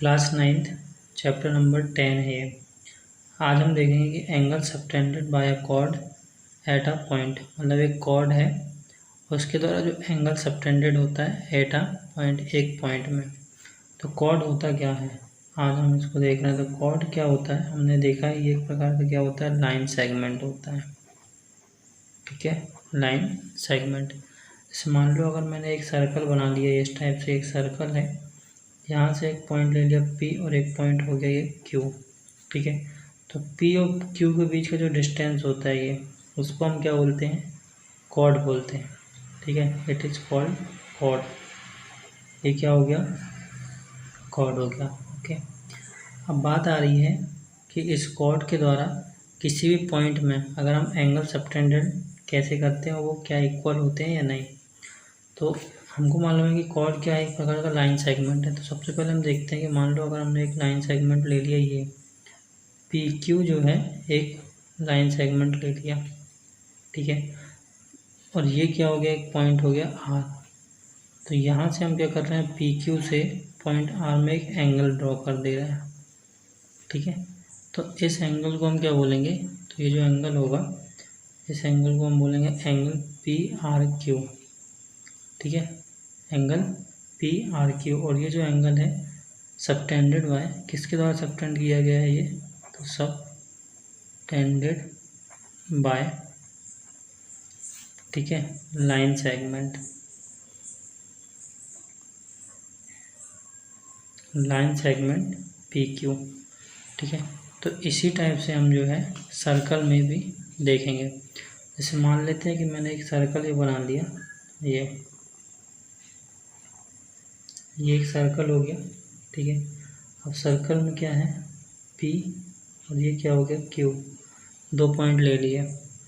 Class 9th chapter number 10 है ये। आज हम देखेंगे कि angle subtended bye a cord at a point, मतलब एक कॉर्ड है उसके द्वारा जो एंगल सबटेंडेड होता है एट अ पॉइंट, एक पॉइंट में। तो कॉर्ड होता क्या है, आज हम इसको देख रहे हैं। तो कॉर्ड क्या होता है, हमने देखा है ये एक प्रकार का क्या होता है, लाइन सेगमेंट होता है। ठीक है, लाइन सेगमेंट। जैसे मान लो अगर मैंने एक सर्कल बना लिया, इस टाइप से एक सर्कल है, यहाँ से एक पॉइंट ले लिया P और एक पॉइंट हो गया ये Q। ठीक है, तो P और Q के बीच का जो डिस्टेंस होता है ये, उसको हम क्या बोलते हैं, कॉर्ड बोलते हैं। ठीक है, इट इज़ कॉल्ड कॉर्ड। ये क्या हो गया, कॉर्ड हो गया। ओके, अब बात आ रही है कि इस कॉर्ड के द्वारा किसी भी पॉइंट में अगर हम एंगल सबटेंडेड कैसे करते हैं, वो क्या इक्वल होते हैं या नहीं। तो हमको मालूम है कि कॉर्ड क्या है, एक प्रकार का लाइन सेगमेंट है। तो सबसे पहले हम देखते हैं कि मान लो अगर हमने एक लाइन सेगमेंट ले लिया, ये पी क्यू जो है एक लाइन सेगमेंट ले लिया। ठीक है, और ये क्या हो गया, एक पॉइंट हो गया आर। तो यहाँ से हम क्या कर रहे हैं, पी क्यू से पॉइंट आर में एक एंगल ड्रॉ कर दे रहे हैं। ठीक है, तो इस एंगल को हम क्या बोलेंगे, तो ये जो एंगल होगा इस एंगल को हम बोलेंगे एंगल पी आर क्यू। ठीक है, एंगल पी आर क्यू। और ये जो एंगल है सबटेंडेड बाय, किसके द्वारा सबटेंड किया गया है ये, तो सबटेंडेड बाय, ठीक है, line segment. Line segment P Q. ठीक है, तो इसी टाइप से हम जो है सर्कल में भी देखेंगे। जैसे मान लेते हैं कि मैंने एक सर्कल ये बना लिया, ये एक सर्कल हो गया। ठीक है, अब सर्कल में क्या है, P और ये क्या हो गया Q, दो पॉइंट ले लिए।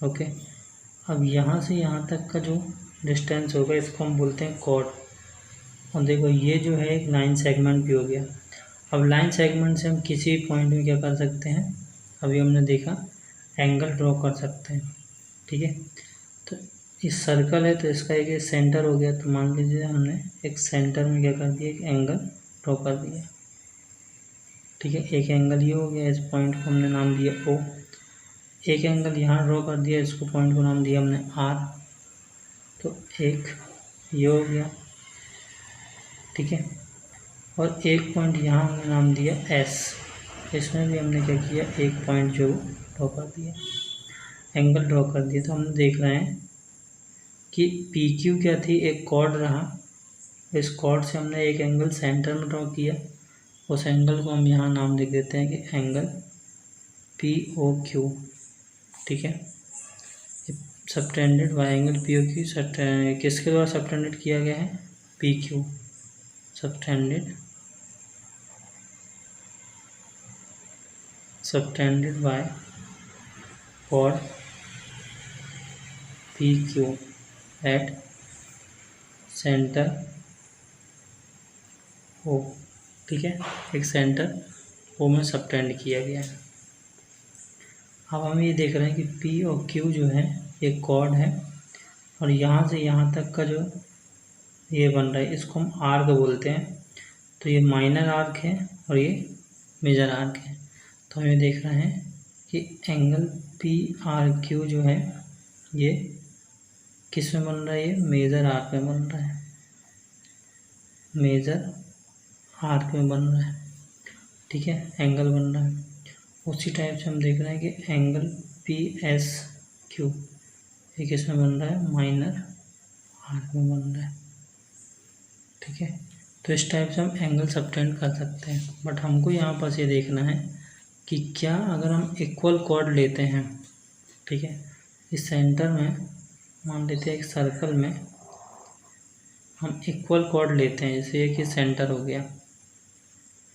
ओके, अब यहाँ से यहाँ तक का जो डिस्टेंस होगा इसको हम बोलते हैं कॉर्ड। और देखो ये जो है एक लाइन सेगमेंट भी हो गया। अब लाइन सेगमेंट से हम किसी पॉइंट में क्या कर सकते हैं, अभी हमने देखा एंगल ड्रॉ कर सकते हैं। ठीक है, तो इस सर्कल है तो इसका एक सेंटर हो गया। तो मान लीजिए हमने एक सेंटर में क्या कर दिया, एक एंगल ड्रॉ कर दिया। ठीक है, एक एंगल ये हो गया, इस पॉइंट को हमने नाम दिया O। एक एंगल यहाँ ड्रॉ कर दिया, इसको पॉइंट को नाम दिया हमने R। तो एक ये हो गया। ठीक है, और एक पॉइंट यहाँ हमने नाम दिया S। इसमें भी हमने क्या किया, एक पॉइंट जो ड्रॉ कर दिया, एंगल ड्रॉ कर दिया। तो हम देख रहे हैं कि PQ क्या थी, एक कॉर्ड रहा। इस कॉर्ड से हमने एक एंगल सेंटर में ड्रॉ किया, उस एंगल को हम यहाँ नाम लिख देते हैं कि एंगल POQ। ठीक है, सबटेंडेड बाय एंगल POQ किसके द्वारा सबटेंडेड किया गया है, PQ। Subtended by chord PQ at centre O। ठीक है, एक सेंटर O में सबटेंड किया गया है। अब हम ये देख रहे हैं कि P और Q जो है एक कॉर्ड है, और यहाँ से यहाँ तक का जो ये बन रहा है इसको हम आर्क बोलते हैं। तो ये माइनर आर्क है और ये मेजर आर्क है। तो हम ये देख रहे हैं कि एंगल PRQ जो है ये किस में बन रहा है, ये मेजर आर्क में बन रहा है, मेजर आर्क में बन रहा है। ठीक है, एंगल बन रहा है। उसी टाइप से हम देख रहे हैं कि एंगल PSQ ये किस में बन रहा है, माइनर आर्क में बन रहा है। ठीक है, तो इस टाइप से हम एंगल सबटेंड कर सकते हैं। बट हमको यहाँ पर ये देखना है कि क्या अगर हम इक्वल कॉर्ड लेते हैं, ठीक है, इस सेंटर में मान लेते हैं एक सर्कल में हम इक्वल कॉर्ड लेते हैं, जैसे एक ये सेंटर हो गया।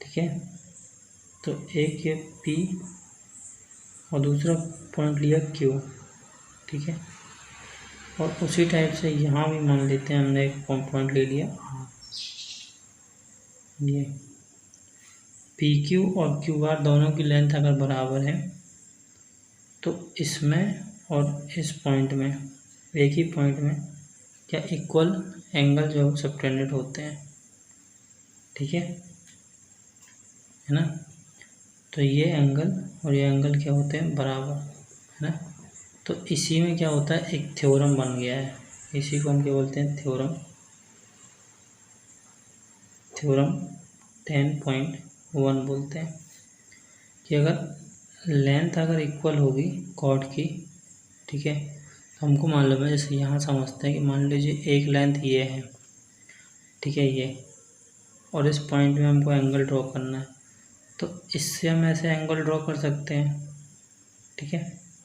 ठीक है, तो एक ये P और दूसरा पॉइंट लिया Q। ठीक है, और उसी टाइप से यहाँ भी मान लेते हैं हमने एक पॉइंट ले लिया R। ये PQ और QR दोनों की लेंथ अगर बराबर है तो इसमें और इस पॉइंट में, एक ही पॉइंट में क्या इक्वल एंगल जो सबटेंडेड होते हैं। ठीक है, है ना। तो ये एंगल और ये एंगल क्या होते हैं, बराबर, है ना। तो इसी में क्या होता है, एक थ्योरम बन गया है, इसी को हम क्या बोलते हैं, थ्योरम 10.1 बोलते हैं कि अगर लेंथ अगर इक्वल होगी कॉर्ड की, ठीक है, तो हमको मालूम है, जैसे यहाँ समझते हैं कि मान लीजिए एक लेंथ ये है, ठीक है, ये, और इस पॉइंट में हमको एंगल ड्रॉ करना है, तो इससे हम ऐसे एंगल ड्रॉ कर सकते हैं, ठीक है।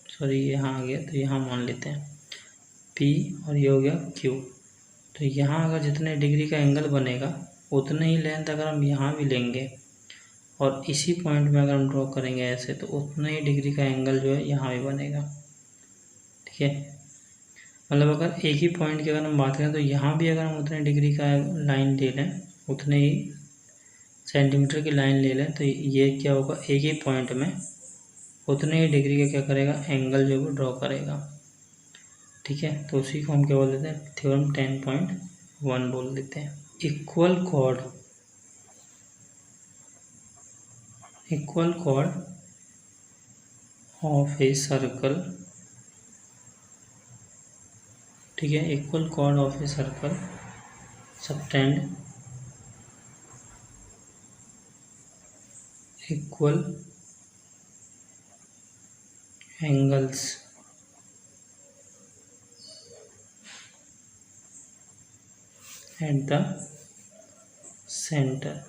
सॉरी, यहाँ आ गया, तो यहाँ मान लेते हैं P और ये हो गया Q। तो यहाँ अगर जितने डिग्री का एंगल बनेगा उतने ही लेंथ अगर हम यहाँ भी लेंगे और इसी पॉइंट में अगर हम ड्रॉ करेंगे ऐसे, तो उतने ही डिग्री का एंगल जो है यहाँ भी बनेगा, ठीक है। मतलब अगर एक ही पॉइंट की अगर हम बात करें तो यहाँ भी अगर हम उतने डिग्री का लाइन ले लें, उतने ही सेंटीमीटर की लाइन ले लें, तो ये क्या होगा, एक ही पॉइंट में उतने ही डिग्री का क्या करेगा, एंगल जो है ड्रॉ करेगा, ठीक है। तो उसी को हम क्या बोल देते हैं, थ्योरम 10.1 बोल देते हैं। Equal cord of a circle, ठीक है, equal cord of a circle subtend equal angles at the centre,